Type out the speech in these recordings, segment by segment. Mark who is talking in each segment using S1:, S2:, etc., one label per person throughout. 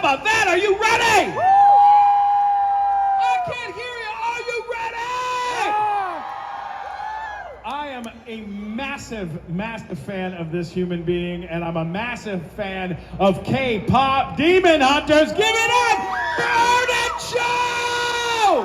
S1: about that? Are you ready? I can't hear you. Are you ready? I am a massive fan of this human being, and I'm a massive fan of K-pop Demon Hunters. Give it up for Arden Cho!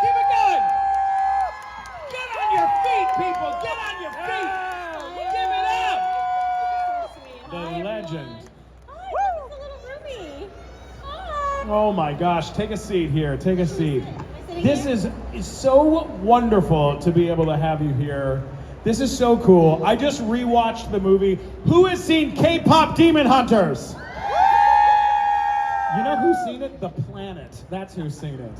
S1: Keep it going. Get on your feet, people. Get on your feet. Give it up. The legend.
S2: Hi, this is a little Rumi. Hi.
S1: Oh my gosh, take a seat here, take a seat.
S2: sitting
S1: This
S2: here?
S1: is so wonderful to be able to have you here. This is so cool. I just rewatched the movie. Who has seen K-pop Demon Hunters? You know who's seen it? The Planet. That's who's seen it.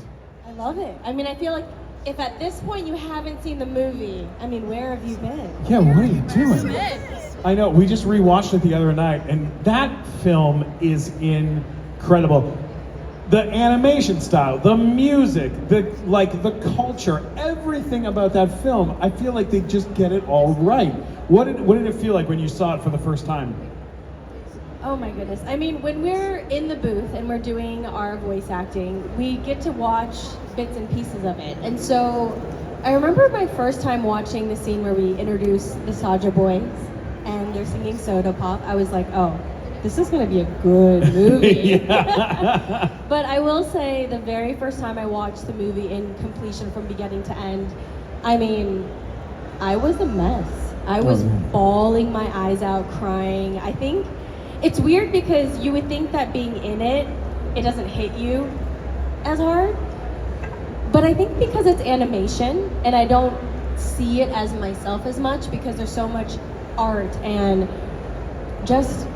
S2: I love it. I mean, I feel like if at this point you haven't seen the movie, I mean, where have you been?
S1: Yeah, what are you doing? I know, we just rewatched it the other night, and that film is incredible. The animation style, the music, the culture, everything about that film, I feel like they just get it all right. What did it feel like when you saw it for the first time?
S2: Oh my goodness. I mean, when we're in the booth and we're doing our voice acting, we get to watch bits and pieces of it. And so I remember my first time watching the scene where we introduce the Saja boys and they're singing Soda Pop. I was like, oh, this is going to be a good movie. But I will say the very first time I watched the movie in completion from beginning to end, I mean, I was a mess. I was bawling my eyes out, crying. I think it's weird because you would think that being in it doesn't hit you as hard. But I think because it's animation and I don't see it as myself as much because there's so much art and just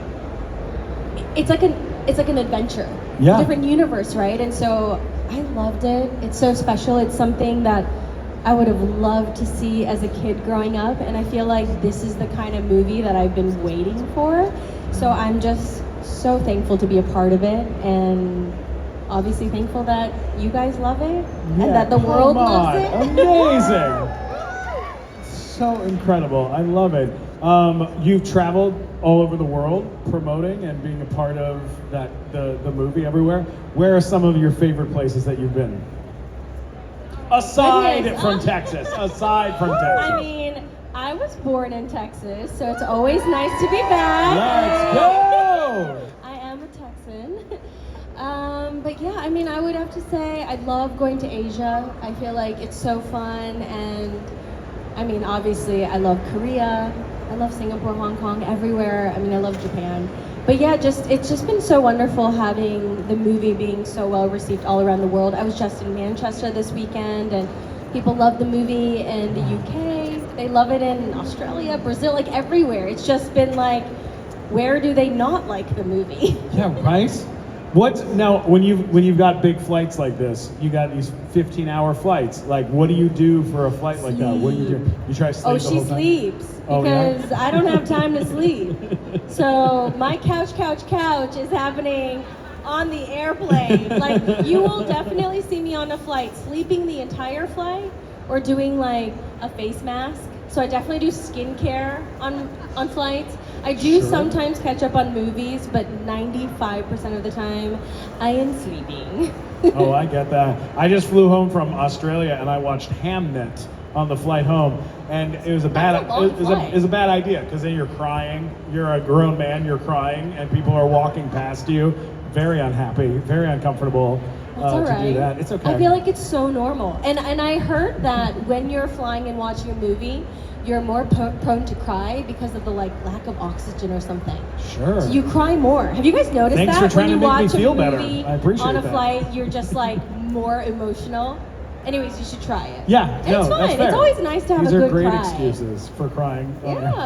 S2: it's like an adventure.
S1: Yeah.
S2: A different universe, right? And so I loved it. It's so special. It's something that I would have loved to see as a kid growing up, and I feel like this is the kind of movie that I've been waiting for. So I'm just so thankful to be a part of it, and obviously thankful that you guys love it and that the world loves it.
S1: Amazing. So incredible. I love it. You've traveled all over the world promoting and being a part of the movie everywhere. Where are some of your favorite places that you've been? Aside from Texas.
S2: I mean, I was born in Texas, so it's always nice to be back.
S1: Let's go!
S2: I am a Texan. But yeah, I mean, I would have to say I love going to Asia. I feel like it's so fun, and I mean, obviously, I love Korea. I love Singapore, Hong Kong, everywhere. I mean, I love Japan. But yeah, it's just been so wonderful having the movie being so well received all around the world. I was just in Manchester this weekend, and people love the movie in the UK. They love it in Australia, Brazil, like everywhere. It's just been like, where do they not like the movie?
S1: Yeah, right? Now when you've got big flights like this, you got these 15-hour flights. Like, what do you do for a flight like that? What do you do? You try to sleep the whole time?
S2: Oh, she sleeps because I don't have time to sleep. So my couch is happening on the airplane. Like, you will definitely see me on a flight sleeping the entire flight or doing like a face mask. So I definitely do skincare on flights. I do sometimes catch up on movies, but 95% of the time I am sleeping.
S1: Oh, I get that. I just flew home from Australia and I watched Hamnet on the flight home, and it was a bad idea because then you're crying. You're a grown man, you're crying, and people are walking past you. Very unhappy, very uncomfortable to do that. It's okay.
S2: I feel like it's so normal. And I heard that when you're flying and watching a movie, you're more prone to cry because of the lack of oxygen or something.
S1: Sure.
S2: So you cry more. Have you guys noticed
S1: Thanks
S2: that
S1: for trying
S2: when you
S1: to make me
S2: watch
S1: feel
S2: a
S1: better.
S2: movie
S1: I appreciate
S2: on a
S1: that.
S2: flight, you're just like more emotional? Anyways, you should try it.
S1: Yeah,
S2: And
S1: no,
S2: it's fun.
S1: that's fair.
S2: It's always nice to have
S1: These
S2: a good
S1: are great
S2: cry.
S1: excuses for crying.
S2: Yeah.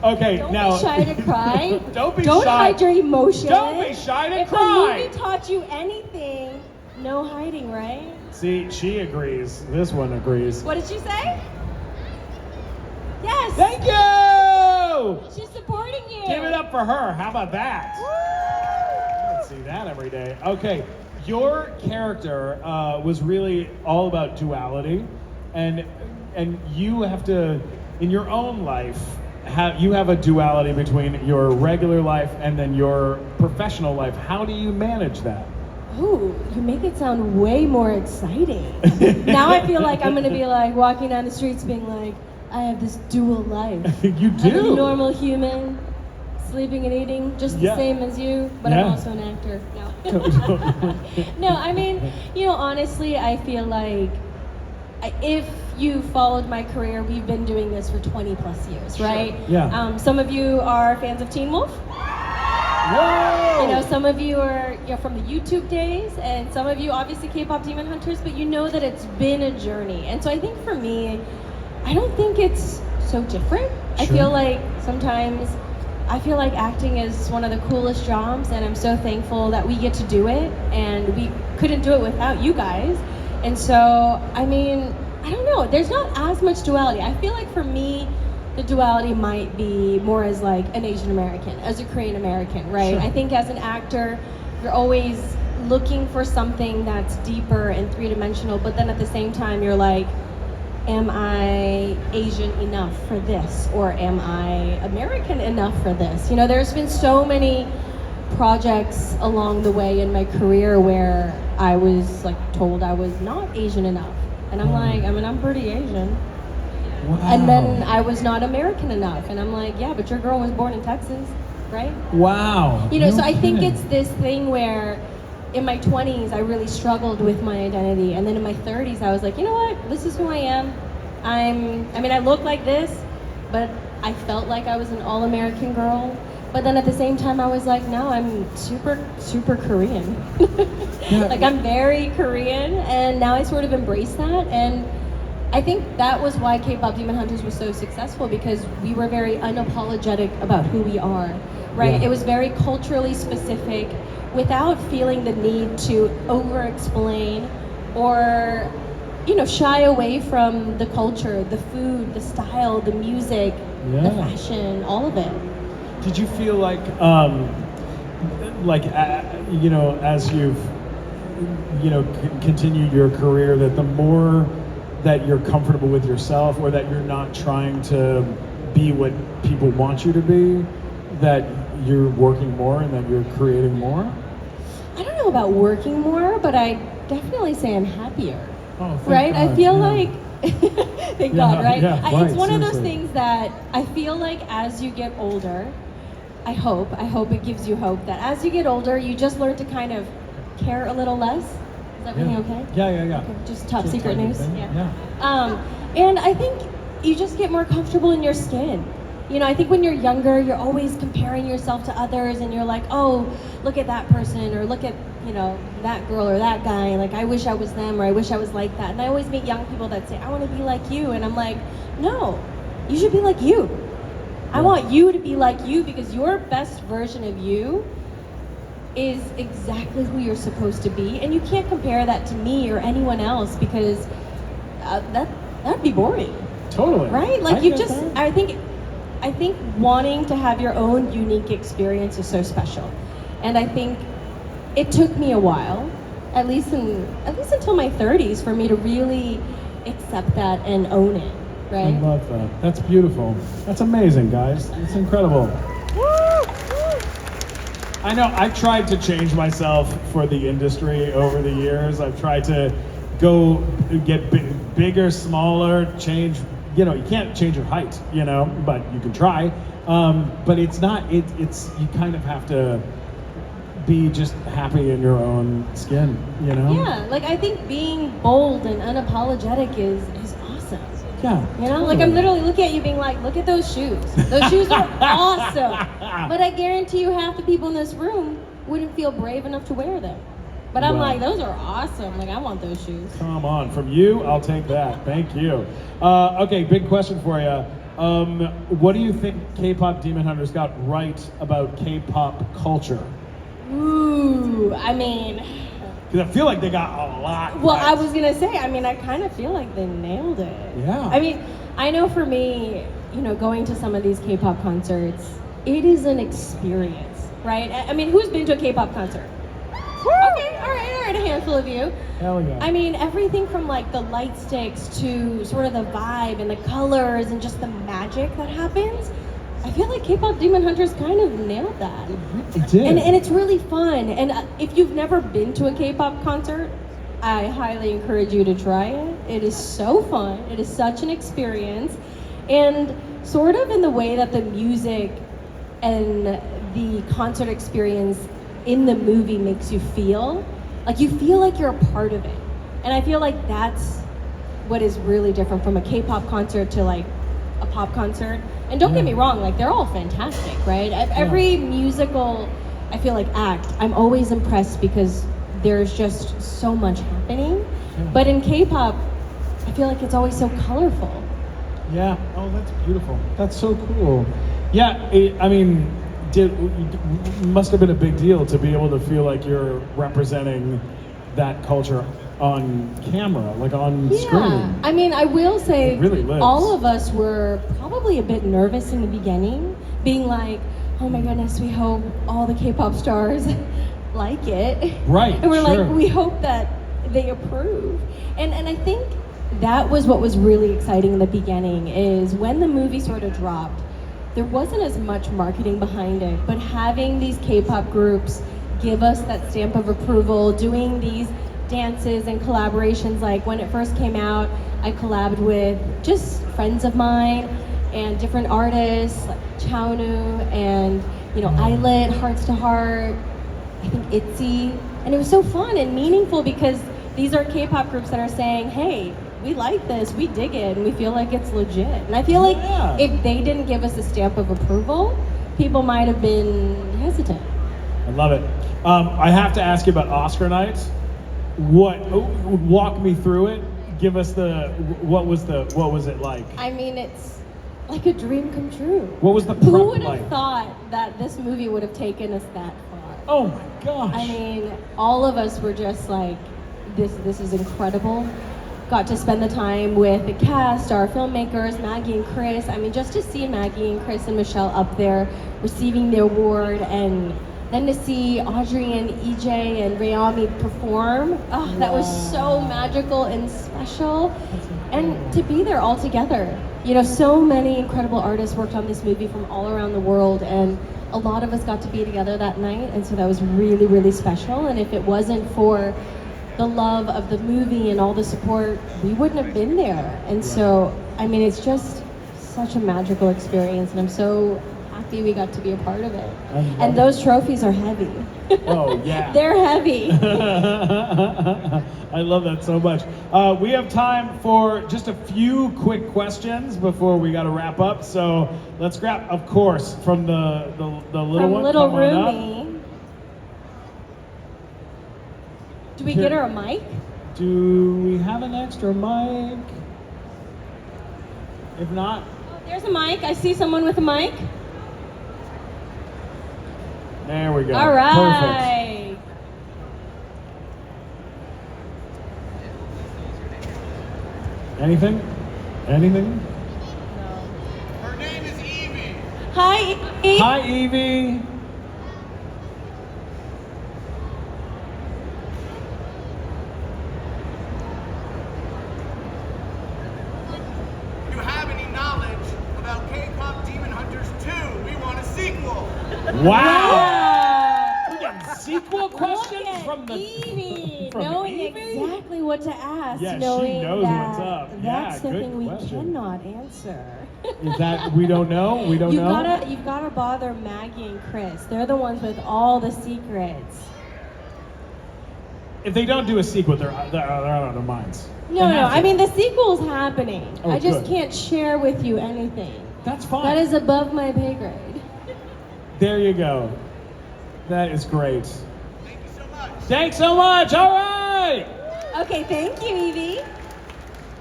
S1: Okay,
S2: Don't
S1: now.
S2: be shy to cry.
S1: Don't be
S2: Don't
S1: shy.
S2: hide your emotions.
S1: Don't be shy to
S2: if
S1: cry.
S2: If the movie taught you anything, no hiding, right?
S1: See, she agrees. This one agrees.
S2: What did she say? Yes.
S1: Thank you!
S2: She's supporting you.
S1: Give it up for her. How about that? I don't see that every day. Okay, your character was really all about duality, and you have to, in your own life, you have a duality between your regular life and then your professional life. How do you manage that?
S2: Ooh, you make it sound way more exciting. Now I feel like I'm gonna be like walking down the streets being like, I have this dual life.
S1: You do.
S2: I'm a normal human, sleeping and eating just the same as you, but I'm also an actor. No. No, I mean, honestly, I feel like if you followed my career, we've been doing this for 20 plus years, right?
S1: Yeah.
S2: Some of you are fans of Teen Wolf.
S1: Whoa!
S2: Some of you are from the YouTube days, and some of you obviously K-pop Demon Hunters, but you know that it's been a journey. And so I think for me, I don't think it's so different. I feel like sometimes acting is one of the coolest jobs, and I'm so thankful that we get to do it, and we couldn't do it without you guys. And so, I mean, I don't know, there's not as much duality. I feel like for me, the duality might be more as like an Asian American, as a Korean American, right?
S1: Sure.
S2: I think as an actor, you're always looking for something that's deeper and three-dimensional, but then at the same time, you're like, am I Asian enough for this? Or am I American enough for this? There's been so many projects along the way in my career where I was like told I was not Asian enough. And I'm like, I'm pretty Asian.
S1: Wow.
S2: And then I was not American enough. And I'm like, yeah, but your girl was born in Texas, right?
S1: Wow.
S2: So I think it's this thing where in my 20s, I really struggled with my identity. And then in my 30s, I was like, you know what? This is who I am. I look like this, but I felt like I was an all-American girl. But then at the same time, I was like, no, I'm super, super Korean. Like, I'm very Korean, and now I sort of embrace that. And I think that was why K-pop Demon Hunters was so successful, because we were very unapologetic about who we are, right?
S1: Yeah.
S2: It was very culturally specific without feeling the need to over-explain or, shy away from the culture, the food, the style, the music, the fashion, all of it.
S1: Did you feel like, as you've, continued your career, that the more that you're comfortable with yourself, or that you're not trying to be what people want you to be, that you're working more and that you're creating more?
S2: I don't know about working more, but I definitely say I'm happier.
S1: Oh, thank
S2: right?
S1: God.
S2: I feel like, thank God, right?
S1: Yeah,
S2: it's one of those
S1: seriously.
S2: things that I feel like as you get older, I hope it gives you hope that as you get older, you just learn to kind of care a little less. Is that really okay?
S1: Yeah.
S2: Okay, just top secret
S1: tiny
S2: news.
S1: thing.
S2: Yeah. And I think you just get more comfortable in your skin. I think when you're younger, you're always comparing yourself to others, and you're like, oh, look at that person, or look at, that girl or that guy. Like, I wish I was them, or I wish I was like that. And I always meet young people that say, I want to be like you. And I'm like, no, you should be like you. I want you to be like you, because your best version of you is exactly who you're supposed to be. And you can't compare that to me or anyone else, because that'd be boring.
S1: Totally.
S2: Right? Like, I think wanting to have your own unique experience is so special. And I think it took me a while, at least until my 30s, for me to really accept that and own it, right?
S1: I love that. That's beautiful. That's amazing, guys. It's incredible. I know I've tried to change myself for the industry over the years. I've tried to go get bigger, smaller, change. You can't change your height, but you can try. But it's not, it's you kind of have to be just happy in your own skin,
S2: Yeah, like, I think being bold and unapologetic is awesome.
S1: Yeah.
S2: Like, I'm literally looking at you being like, look at those shoes. Those shoes are awesome. But I guarantee you half the people in this room wouldn't feel brave enough to wear them. But I'm like, those are awesome. Like, I want those shoes.
S1: Come on, from you, I'll take that. Thank you. Okay, big question for you. What do you think K-pop Demon Hunters got right about K-pop culture?
S2: Ooh, I mean...
S1: Because I feel like they got a lot
S2: Well,
S1: right.
S2: I was going to say, I kind of feel like they nailed it.
S1: Yeah.
S2: I know for me, going to some of these K-pop concerts, it is an experience, right? Who's been to a K-pop concert? Okay, all right, a handful of you.
S1: Hell yeah.
S2: Everything from like the light sticks to sort of the vibe and the colors and just the magic that happens. I feel like K-pop Demon Hunters kind of nailed that.
S1: It did.
S2: And it's really fun. And if you've never been to a K-pop concert, I highly encourage you to try it. It is so fun. It is such an experience. And sort of in the way that the music and the concert experience in the movie makes you feel like you're a part of it. And I feel like that's what is really different from a K-pop concert to like a pop concert. And don't get me wrong, like they're all fantastic, right? Every musical, I feel like act, I'm always impressed because there's just so much happening. But in K-pop, I feel like it's always so colorful.
S1: Yeah. Oh, that's beautiful. That's so cool. Yeah. I mean, must have been a big deal to be able to feel like you're representing that culture on camera, like on screen.
S2: I mean, I will say,
S1: it really lives.
S2: All of us were probably a bit nervous in the beginning, being like, oh my goodness, we hope all the K-pop stars like it.
S1: Right,
S2: And we're
S1: sure.
S2: like, we hope that they approve. And I think that was what was really exciting in the beginning, is when the movie sort of dropped, there wasn't as much marketing behind it, but having these K-pop groups give us that stamp of approval, doing these dances and collaborations. Like when it first came out, I collabed with just friends of mine and different artists like Chaonu and Islet, Hearts to Heart, I think ITZY, and it was so fun and meaningful because these are K-pop groups that are saying, hey, we like this, we dig it, and we feel like it's legit. And I feel like if they didn't give us a stamp of approval, people might have been hesitant.
S1: I love it. I have to ask you about Oscar night. Walk me through it. Give us what was it like?
S2: I mean, it's like a dream come true.
S1: What was the prep
S2: Who would
S1: like?
S2: have thought that this movie would have taken us that far?
S1: Oh my gosh.
S2: I mean, all of us were just like, this is incredible. Got to spend the time with the cast, our filmmakers, Maggie and Chris. I mean, just to see Maggie and Chris and Michelle up there receiving the award, and then to see Audrey and EJ and Rayami perform, that was so magical and special. And to be there all together. So many incredible artists worked on this movie from all around the world, and a lot of us got to be together that night, and so that was really, really special. And if it wasn't for the love of the movie and all the support, we wouldn't have been there. And so, I mean, it's just such a magical experience, and I'm so happy we got to be a part of it. And those trophies are heavy.
S1: Oh, yeah.
S2: They're heavy.
S1: I love that so much. We have time for just a few quick questions before we got to wrap up. So let's grab, of course, from the little
S2: From
S1: one.
S2: little
S1: Come on up.
S2: Rumi. Do we get her a mic?
S1: Do we have an extra mic? If not,
S2: Oh, there's a mic. I see someone with a mic.
S1: there we go.
S2: All right.
S1: Perfect. Anything? Anything?
S3: Her name is Evie.
S2: Hi, Evie.
S1: Hi, Evie.
S3: Do you have any knowledge about K-pop Demon Hunters 2? We want a sequel.
S1: Wow! We're getting sequel questions
S2: Look at
S1: from the
S2: Evie,
S1: from
S2: knowing
S1: Evie?
S2: exactly what to ask,
S1: Yeah, she
S2: knowing
S1: knows
S2: that
S1: what's up.
S2: that's
S1: Yeah,
S2: something
S1: good
S2: we
S1: question.
S2: cannot answer.
S1: Is that we don't know? We don't know.
S2: You've gotta bother Maggie and Chris. They're the ones with all the secrets.
S1: If they don't do a sequel, they're out of their minds.
S2: No, I mean the sequel's happening.
S1: Oh,
S2: I just
S1: good.
S2: can't share with you anything.
S1: That's fine.
S2: That is above my pay grade.
S1: There you go. That is great.
S3: Thank you so much.
S1: Thanks so much. All right.
S2: Okay, thank you, Evie.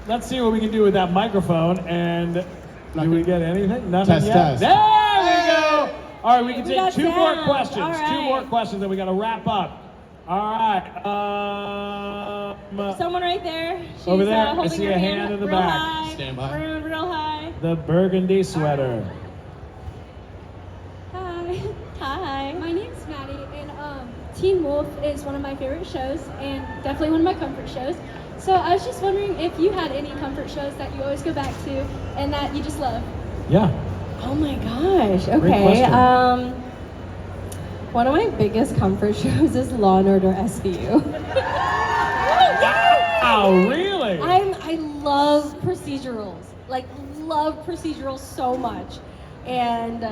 S1: Let's see what we can do with that microphone. And do we get anything? Nothing
S4: Test,
S1: yet.
S4: test.
S1: There we go. All right, we can
S2: We
S1: take
S2: got
S1: two more
S2: sound.
S1: questions.
S2: All
S1: Two more
S2: right.
S1: questions, and we got to wrap up. All right.
S2: Someone right there. She's,
S1: Over there, I
S2: holding
S1: see
S2: her
S1: a hand in the
S2: real
S1: back.
S2: High,
S4: Stand by.
S2: real high.
S1: The burgundy sweater.
S5: Hi,
S2: Hi.
S5: my name's Maddie, and Teen Wolf is one of my favorite shows, and definitely one of my comfort shows. So I was just wondering if you had any comfort shows that you always go back to and that you just love.
S1: Yeah.
S2: Oh my gosh.
S1: Great
S2: Okay.
S1: question.
S2: One of my biggest comfort shows is Law and Order SVU.
S1: Wow, really?
S2: I love procedurals. Like love procedurals so much. And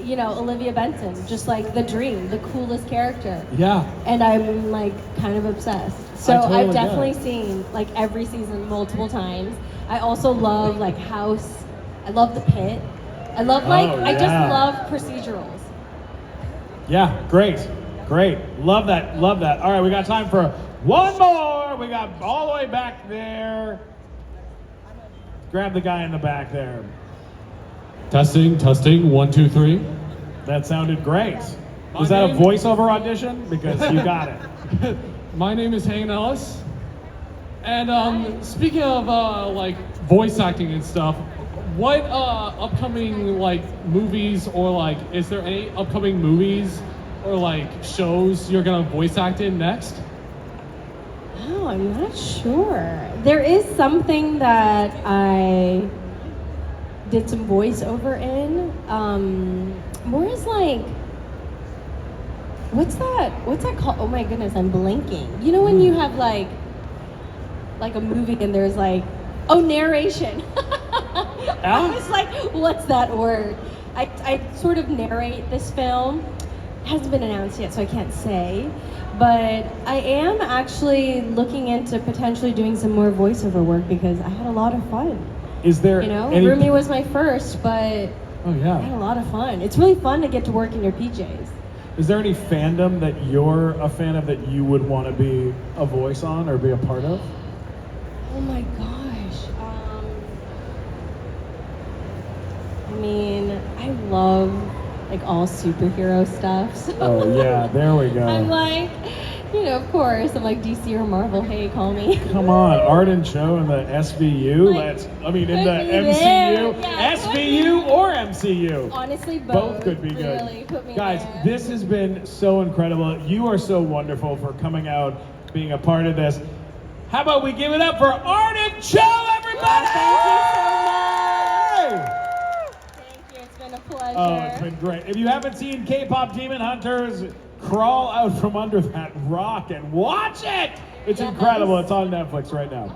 S2: you know, Olivia Benson, just like the dream, the coolest character.
S1: Yeah.
S2: And I'm like kind of obsessed. So
S1: I totally
S2: I've
S1: get
S2: definitely
S1: it.
S2: seen like every season multiple times. I also love like House. I love The Pit. I love like
S1: Oh,
S2: I just
S1: yeah.
S2: love procedurals.
S1: Yeah, great. Love that. All right, we got time for one more. We got all the way back there. Grab the guy in the back there.
S4: Testing, 1, 2, 3.
S1: That sounded great.
S4: My
S1: Was that a
S4: name-
S1: voiceover audition? Because you got it.
S4: My name is Hayden Ellis. And speaking of like voice acting and stuff, what upcoming like movies or like is there any upcoming movies or like shows you're gonna voice act in next?
S2: Oh, I'm not sure. There is something that I did some voiceover in. More is like, what's that called? Oh my goodness, I'm blanking. You know when you have like a movie and there's like, oh, narration. I was like, what's that word? I sort of narrate this film. It hasn't been announced yet, so I can't say. But I am actually looking into potentially doing some more voiceover work because I had a lot of fun.
S1: Is there
S2: You know,
S1: any...
S2: Rumi was my first, but
S1: Oh
S2: I had
S1: yeah.
S2: a lot of fun. It's really fun to get to work in your PJs.
S1: Is there any fandom that you're a fan of that you would want to be a voice on or be a part of?
S2: Oh my gosh. I mean, I love like all superhero stuff. So
S1: Oh yeah, there we go.
S2: I'm like, you know, of course, I'm like DC or Marvel. Hey, call me.
S1: Come on, Arden Cho in the SVU.
S2: Like,
S1: In the
S2: could be
S1: MCU.
S2: there. Yeah,
S1: SVU or MCU.
S2: Honestly,
S1: Both could be good.
S2: Really, put me
S1: Guys,
S2: there.
S1: this has been so incredible. You are so wonderful for coming out, being a part of this. How about we give it up for Arden Cho, everybody!
S2: Thank you. It's been a pleasure.
S1: Oh, it's been great. If you haven't seen K-pop Demon Hunters, crawl out from under that rock and watch it. It's
S2: Yes.
S1: incredible. It's on Netflix right now.